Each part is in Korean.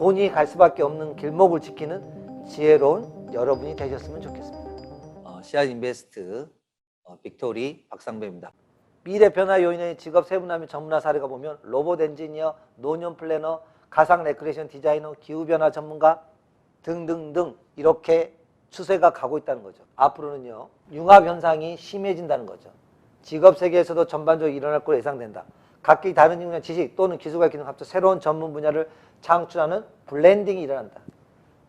돈이 갈 수밖에 없는 길목을 지키는 지혜로운 여러분이 되셨으면 좋겠습니다. 씨앗 인베스트 빅토리 박상배입니다. 미래 변화 요인의 직업 세분화및 전문화 사례가 보면 로봇 엔지니어, 노년 플래너, 가상 레크레이션 디자이너, 기후변화 전문가 등등등 이렇게 추세가 가고 있다는 거죠. 앞으로는요, 융합 현상이 심해진다는 거죠. 직업 세계에서도 전반적으로 일어날 것으로 예상된다. 각기 다른 분야 지식 또는 기술과 기능 합쳐 새로운 전문 분야를 창출하는 블렌딩이 일어난다.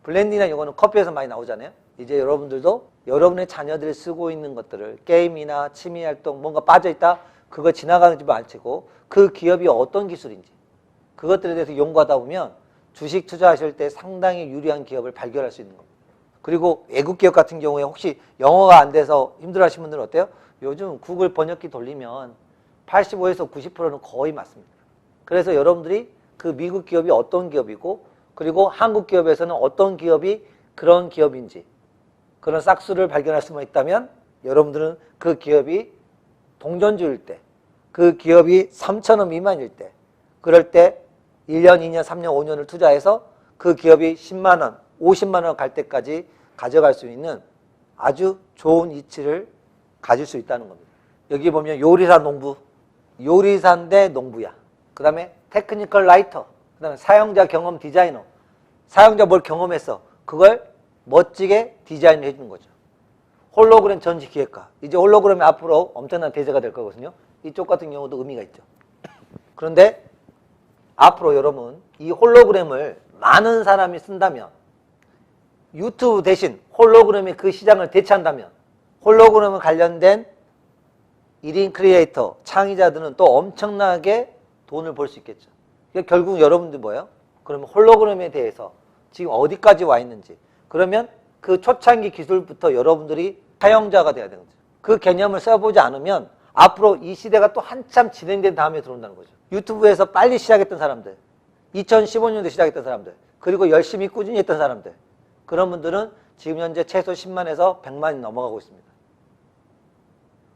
블렌딩이라는 용어는 커피에서 많이 나오잖아요. 이제 여러분들도 여러분의 자녀들이 쓰고 있는 것들을 게임이나 취미활동 뭔가 빠져있다 그거 지나가는지 마치고 그 기업이 어떤 기술인지 그것들에 대해서 연구하다 보면 주식 투자하실 때 상당히 유리한 기업을 발견할 수 있는 겁니다. 그리고 외국 기업 같은 경우에 혹시 영어가 안 돼서 힘들어하시는 분들은 어때요? 요즘 구글 번역기 돌리면 85에서 90%는 거의 맞습니다. 그래서 여러분들이 그 미국 기업이 어떤 기업이고 그리고 한국 기업에서는 어떤 기업이 그런 기업인지 그런 싹수를 발견할 수만 있다면 여러분들은 그 기업이 동전주일 때 그 기업이 3,000원 미만일 때 그럴 때 1년, 2년, 3년, 5년을 투자해서 그 기업이 10만원, 50만원 갈 때까지 가져갈 수 있는 아주 좋은 이치를 가질 수 있다는 겁니다. 여기 보면 요리사 농부, 요리사인데 농부야. 그 다음에 테크니컬 라이터, 그 다음에 사용자 경험 디자이너. 사용자 뭘 경험했어. 그걸 멋지게 디자인을 해주는 거죠. 홀로그램 전시 기획가. 이제 홀로그램이 앞으로 엄청난 대세가 될 거거든요. 이쪽 같은 경우도 의미가 있죠. 그런데 앞으로 여러분 이 홀로그램을 많은 사람이 쓴다면 유튜브 대신 홀로그램이 그 시장을 대체한다면 홀로그램에 관련된 1인 크리에이터, 창의자들은 또 엄청나게 돈을 벌 수 있겠죠. 그러니까 결국 여러분들 뭐예요? 그러면 홀로그램에 대해서 지금 어디까지 와 있는지 그러면 그 초창기 기술부터 여러분들이 사용자가 돼야 되는 거죠. 그 개념을 써보지 않으면 앞으로 이 시대가 또 한참 진행된 다음에 들어온다는 거죠. 유튜브에서 빨리 시작했던 사람들, 2015년도에 시작했던 사람들, 그리고 열심히 꾸준히 했던 사람들 그런 분들은 지금 현재 최소 10만에서 100만이 넘어가고 있습니다.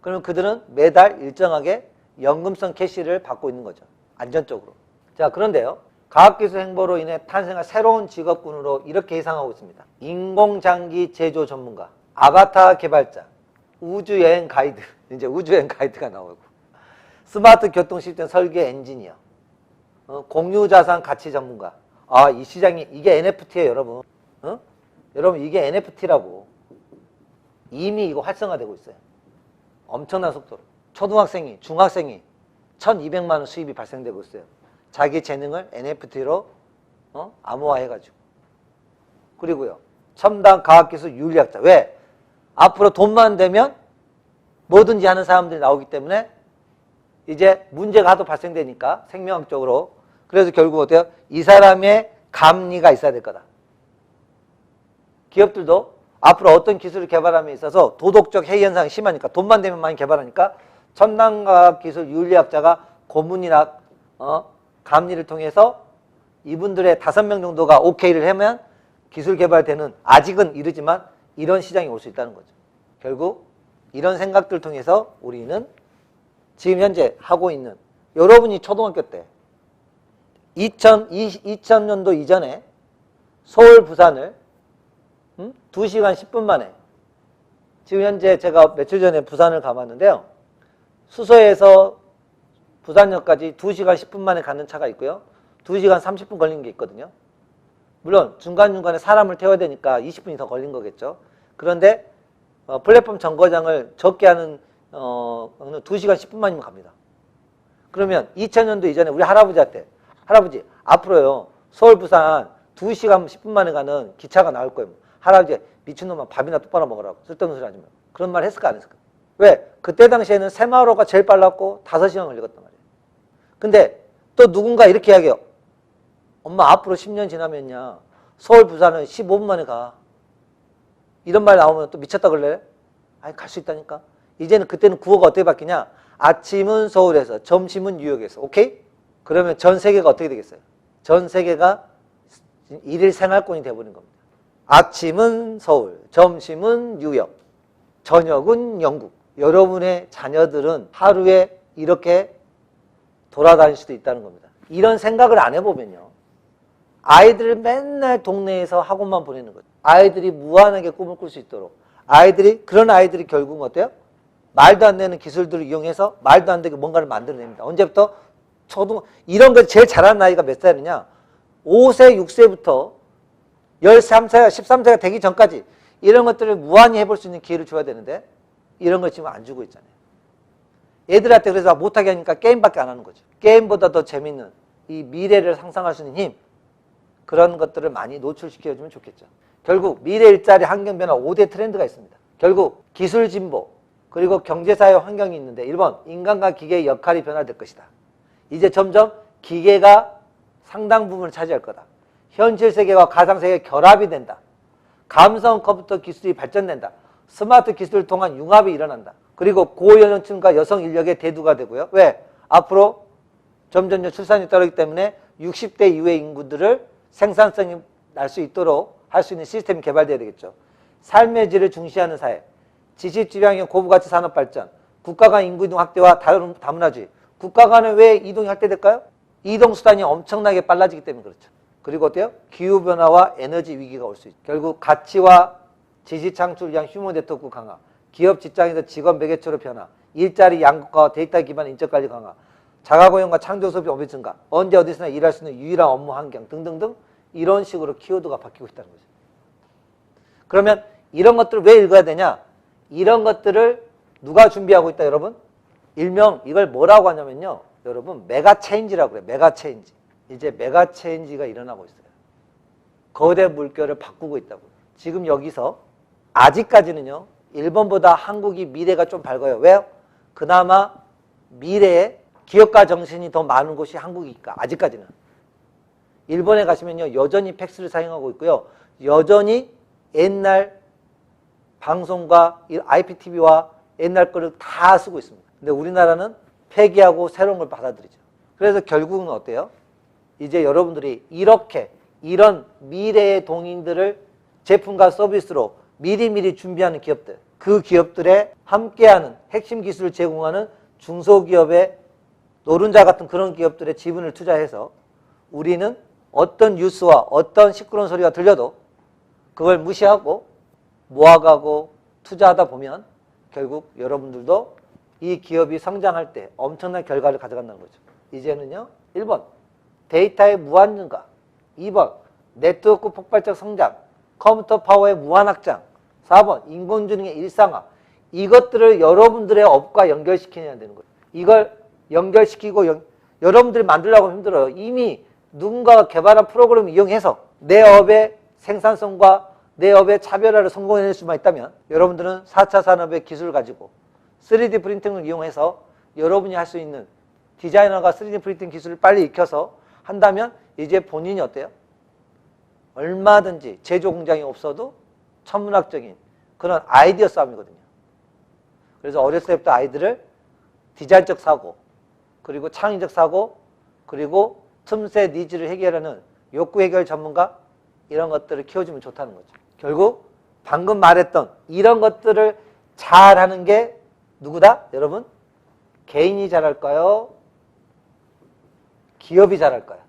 그럼 그들은 매달 일정하게 연금성 캐시를 받고 있는 거죠. 안전적으로. 자, 그런데요. 과학기술 행보로 인해 탄생한 새로운 직업군으로 이렇게 예상하고 있습니다. 인공장기 제조 전문가, 아바타 개발자, 우주여행 가이드, 이제 우주여행 가이드가 나오고 스마트 교통 시스템 설계 엔지니어, 공유자산 가치 전문가. 아, 이 시장이 이게 NFT예요, 여러분. 여러분 이게 NFT라고. 이미 이거 활성화되고 있어요. 엄청난 속도로. 초등학생이, 중학생이 1,200만 원 수입이 발생되고 있어요. 자기 재능을 NFT로 암호화해가지고. 그리고요. 첨단 과학기술 윤리학자. 왜? 앞으로 돈만 되면 뭐든지 하는 사람들이 나오기 때문에 이제 문제가 하도 발생되니까 생명학적으로. 그래서 결국 어때요? 이 사람의 감리가 있어야 될 거다. 기업들도 앞으로 어떤 기술을 개발함에 있어서 도덕적 해이 현상이 심하니까 돈만 되면 많이 개발하니까 첨단과학기술 윤리학자가 고문이나 감리를 통해서 이분들의 5명 정도가 오케이를 하면 기술 개발되는 아직은 이르지만 이런 시장이 올 수 있다는 거죠. 결국 이런 생각들 통해서 우리는 지금 현재 하고 있는 여러분이 초등학교 때 2000년도 이전에 서울 부산을 2시간 10분 만에 지금 현재 제가 며칠 전에 부산을 가봤는데요. 수서에서 부산역까지 2시간 10분 만에 가는 차가 있고요. 2시간 30분 걸리는 게 있거든요. 물론 중간중간에 사람을 태워야 되니까 20분이 더 걸린 거겠죠. 그런데 플랫폼 정거장을 적게 하는 2시간 10분 만이면 갑니다. 그러면 2000년도 이전에 우리 할아버지한테 할아버지 앞으로요 서울 부산 2시간 10분 만에 가는 기차가 나올 거예요. 할아버지 미친놈아 밥이나 똑바로 먹으라고 쓸데없는 소리 하지 마. 그런 말 했을까 안 했을까? 왜? 그때 당시에는 새마을호가 제일 빨랐고 5시간 걸렸단 말이에요. 근데 또 누군가 이렇게 이야기해요. 엄마 앞으로 10년 지나면야 서울 부산은 15분 만에 가. 이런 말 나오면 또 미쳤다 그럴래? 아니 갈 수 있다니까. 이제는 그때는 구호가 어떻게 바뀌냐? 아침은 서울에서 점심은 뉴욕에서. 오케이? 그러면 전 세계가 어떻게 되겠어요? 전 세계가 일일 생활권이 돼버린 겁니다. 아침은 서울, 점심은 뉴욕, 저녁은 영국. 여러분의 자녀들은 하루에 이렇게 돌아다닐 수도 있다는 겁니다. 이런 생각을 안 해보면요. 아이들을 맨날 동네에서 학원만 보내는 거죠. 아이들이 무한하게 꿈을 꿀 수 있도록. 그런 아이들이 결국은 어때요? 말도 안 되는 기술들을 이용해서 말도 안 되게 뭔가를 만들어냅니다. 언제부터? 이런 걸 제일 잘하는 나이가 몇 살이냐? 5세, 6세부터 13세, 13세가 되기 전까지 이런 것들을 무한히 해볼 수 있는 기회를 줘야 되는데 이런 걸 지금 안 주고 있잖아요. 애들한테 그래서 못하게 하니까 게임밖에 안 하는 거죠. 게임보다 더 재밌는 이 미래를 상상할 수 있는 힘, 그런 것들을 많이 노출시켜주면 좋겠죠. 결국 미래 일자리 환경 변화 5대 트렌드가 있습니다. 결국 기술 진보 그리고 경제사회 환경이 있는데 1번 인간과 기계의 역할이 변화될 것이다. 이제 점점 기계가 상당 부분을 차지할 거다. 현실 세계와 가상 세계의 결합이 된다. 감성 컴퓨터 기술이 발전된다. 스마트 기술을 통한 융합이 일어난다. 그리고 고연령층과 여성 인력의 대두가 되고요. 왜? 앞으로 점점 출산이 떨어지기 때문에 60대 이후의 인구들을 생산성이 날 수 있도록 할 수 있는 시스템이 개발돼야 되겠죠. 삶의 질을 중시하는 사회, 지식지향형 고부가치 산업 발전, 국가 간 인구 이동 확대와 다문화주의. 국가 간에 왜 이동이 확대될까요? 이동 수단이 엄청나게 빨라지기 때문에 그렇죠. 그리고 어때요? 기후변화와 에너지 위기가 올 수 있죠. 결국 가치와 지식 창출을 위한 휴먼 네트워크 강화, 기업 직장에서 직원 매개체로 변화, 일자리 양극화와 데이터 기반 인적관리 강화, 자가고용과 창조소비 업의 증가, 언제 어디서나 일할 수 있는 유일한 업무 환경 등등등 이런 식으로 키워드가 바뀌고 있다는 거죠. 그러면 이런 것들을 왜 읽어야 되냐? 이런 것들을 누가 준비하고 있다 여러분? 일명 이걸 뭐라고 하냐면요. 여러분 메가 체인지라고 그래요. 메가 체인지. 이제 메가 체인지가 일어나고 있어요. 거대 물결을 바꾸고 있다고요. 지금 여기서 아직까지는요. 일본보다 한국이 미래가 좀 밝아요. 왜요? 그나마 미래에 기업가 정신이 더 많은 곳이 한국이니까 아직까지는. 일본에 가시면요. 여전히 팩스를 사용하고 있고요. 여전히 옛날 방송과 IPTV와 옛날 거를 다 쓰고 있습니다. 근데 우리나라는 폐기하고 새로운 걸 받아들이죠. 그래서 결국은 어때요? 이제 여러분들이 이런 미래의 동인들을 제품과 서비스로 미리미리 준비하는 기업들, 그 기업들에 함께하는 핵심 기술을 제공하는 중소기업의 노른자 같은 그런 기업들의 지분을 투자해서 우리는 어떤 뉴스와 어떤 시끄러운 소리가 들려도 그걸 무시하고 모아가고 투자하다 보면 결국 여러분들도 이 기업이 성장할 때 엄청난 결과를 가져간다는 거죠. 이제는요. 1번 데이터의 무한 증가, 2번 네트워크 폭발적 성장, 컴퓨터 파워의 무한 확장, 4번 인공지능의 일상화. 이것들을 여러분들의 업과 연결시켜야 되는 거예요. 이걸 연결시키고 여러분들이 만들려고 하면 힘들어요. 이미 누군가가 개발한 프로그램을 이용해서 내 업의 생산성과 내 업의 차별화를 성공해낼 수만 있다면 여러분들은 4차 산업의 기술을 가지고 3D 프린팅을 이용해서 여러분이 할 수 있는 디자이너가 3D 프린팅 기술을 빨리 익혀서 한다면 이제 본인이 어때요? 얼마든지 제조 공장이 없어도 천문학적인 그런 아이디어 싸움이거든요. 그래서 어렸을 때부터 아이들을 디자인적 사고, 그리고 창의적 사고, 그리고 틈새 니즈를 해결하는 욕구 해결 전문가 이런 것들을 키워주면 좋다는 거죠. 결국 방금 말했던 이런 것들을 잘하는 게 누구다? 여러분? 개인이 잘할까요? 기업이 잘할까요?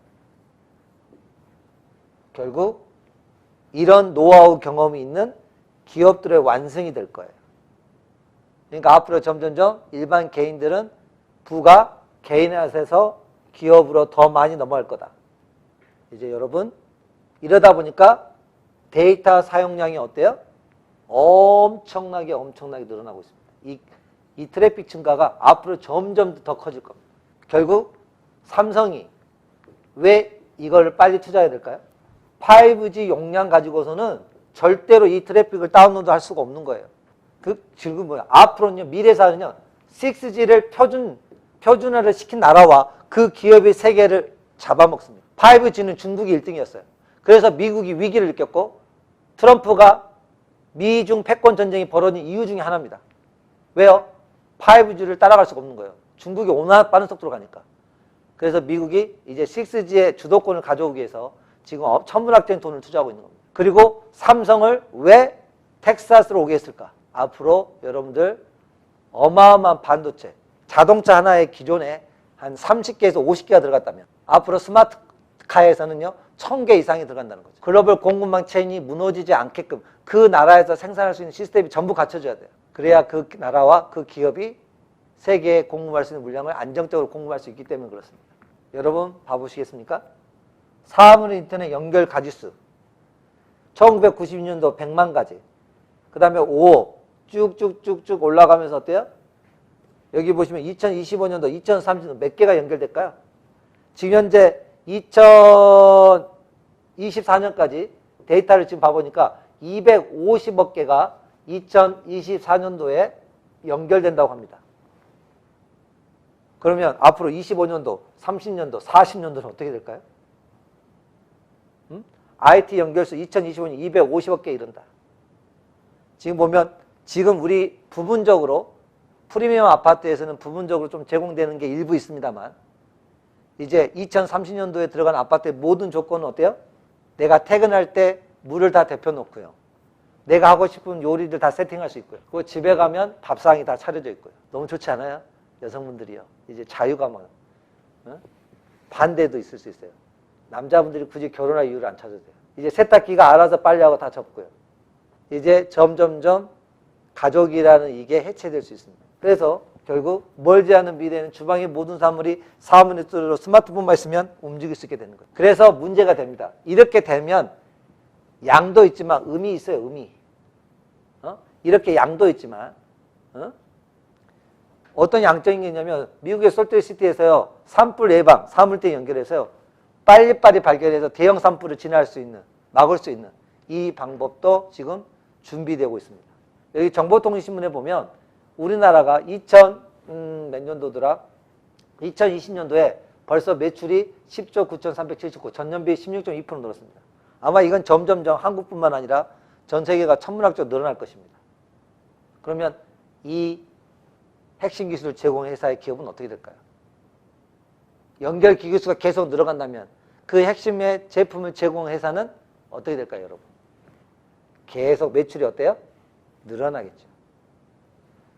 결국 이런 노하우 경험이 있는 기업들의 완성이 될 거예요. 그러니까 앞으로 점점점 일반 개인들은 부가 개인에서 기업으로 더 많이 넘어갈 거다. 이제 여러분 이러다 보니까 데이터 사용량이 어때요? 엄청나게 늘어나고 있습니다. 이 트래픽 증가가 앞으로 점점 더 커질 겁니다. 결국 삼성이 왜 이걸 빨리 투자해야 될까요? 5G 용량 가지고서는 절대로 이 트래픽을 다운로드 할 수가 없는 거예요. 지금 뭐야? 앞으로는요, 미래사는요, 6G를 표준화를 시킨 나라와 그 기업의 세계를 잡아먹습니다. 5G는 중국이 1등이었어요. 그래서 미국이 위기를 느꼈고 트럼프가 미중 패권 전쟁이 벌어진 이유 중에 하나입니다. 왜요? 5G를 따라갈 수가 없는 거예요. 중국이 워낙 빠른 속도로 가니까. 그래서 미국이 이제 6G의 주도권을 가져오기 위해서 지금 천문학적인 돈을 투자하고 있는 겁니다. 그리고 삼성을 왜 텍사스로 오게 했을까? 앞으로 여러분들 어마어마한 반도체, 자동차 하나의 기존에 한 30개에서 50개가 들어갔다면 앞으로 스마트 가에서는요 1000개 이상이 들어간다는 거죠. 글로벌 공급망 체인이 무너지지 않게끔 그 나라에서 생산할 수 있는 시스템이 전부 갖춰져야 돼요. 그래야 그 나라와 그 기업이 세계에 공급할 수 있는 물량을 안정적으로 공급할 수 있기 때문에 그렇습니다. 여러분 봐보시겠습니까? 사물 인터넷 연결 가지수 1992년도 100만 가지, 그 다음에 5억 쭉쭉쭉쭉 올라가면서 어때요? 여기 보시면 2025년도, 2030년도 몇 개가 연결될까요? 지금 현재 2024년까지 데이터를 지금 봐보니까 250억 개가 2024년도에 연결된다고 합니다. 그러면 앞으로 25년도, 30년도, 40년도는 어떻게 될까요? IT 연결수 2025년 250억 개 이른다. 지금 보면 지금 우리 부분적으로 프리미엄 아파트에서는 부분적으로 좀 제공되는 게 일부 있습니다만 이제 2030년도에 들어간 아파트의 모든 조건은 어때요? 내가 퇴근할 때 물을 다 데펴 놓고요. 내가 하고 싶은 요리들 다 세팅할 수 있고요. 그리고 집에 가면 밥상이 다 차려져 있고요. 너무 좋지 않아요? 여성분들이요. 이제 자유가 막 반대도 있을 수 있어요. 남자분들이 굳이 결혼할 이유를 안 찾아도 돼요. 이제 세탁기가 알아서 빨래하고 다 접고요. 이제 점점점 가족이라는 이게 해체될 수 있습니다. 그래서 결국 멀지 않은 미래에는 주방의 모든 사물이 사물로 스마트폰만 있으면 움직일 수 있게 되는 거예요. 그래서 문제가 됩니다. 이렇게 되면 양도 있지만 음이 있어요. 음이. 이렇게 양도 있지만 어떤 양적인 게 있냐면 미국의 솔트레이시티에서요. 산불 예방, 사물대 연결해서요. 빨리빨리 발견해서 대형 산불을 진화할 수 있는, 막을 수 있는 이 방법도 지금 준비되고 있습니다. 여기 정보통신신문에 보면 우리나라가 몇 년도더라? 2020년도에 벌써 매출이 10조 9,379, 전년비 16.2% 늘었습니다. 아마 이건 점점점 한국뿐만 아니라 전 세계가 천문학적으로 늘어날 것입니다. 그러면 이 핵심 기술 제공 회사의 기업은 어떻게 될까요? 연결 기기수가 계속 늘어간다면 그 핵심의 제품을 제공 회사는 어떻게 될까요, 여러분? 계속 매출이 어때요? 늘어나겠죠.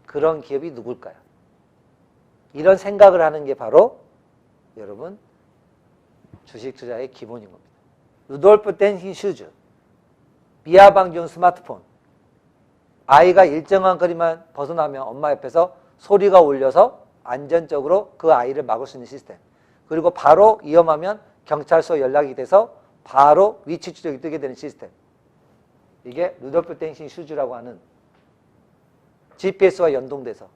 그런 기업이 누굴까요? 이런 생각을 하는 게 바로 여러분 주식 투자의 기본인 겁니다. 루돌프 댄싱 슈즈, 비하방지용 스마트폰, 아이가 일정한 거리만 벗어나면 엄마 옆에서 소리가 울려서 안전적으로 그 아이를 막을 수 있는 시스템, 그리고 바로 위험하면 경찰서 연락이 돼서 바로 위치 추적이 뜨게 되는 시스템, 이게 루돌프 댄싱 슈즈라고 하는 GPS와 연동돼서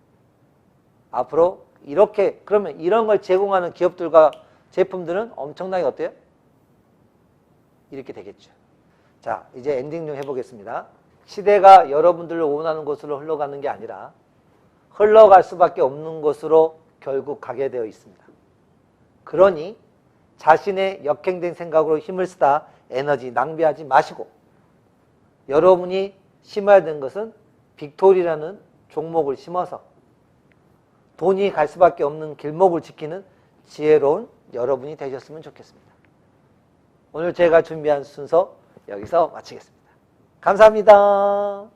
앞으로 이렇게, 그러면 이런 걸 제공하는 기업들과 제품들은 엄청나게 어때요? 이렇게 되겠죠. 자, 이제 엔딩 좀 해보겠습니다. 시대가 여러분들을 원하는 곳으로 흘러가는 게 아니라 흘러갈 수밖에 없는 곳으로 결국 가게 되어 있습니다. 그러니 자신의 역행된 생각으로 힘을 쓰다 에너지 낭비하지 마시고, 여러분이 심어야 되는 것은 빅토리라는 종목을 심어서 돈이 갈 수밖에 없는 길목을 지키는 지혜로운 여러분이 되셨으면 좋겠습니다. 오늘 제가 준비한 순서 여기서 마치겠습니다. 감사합니다.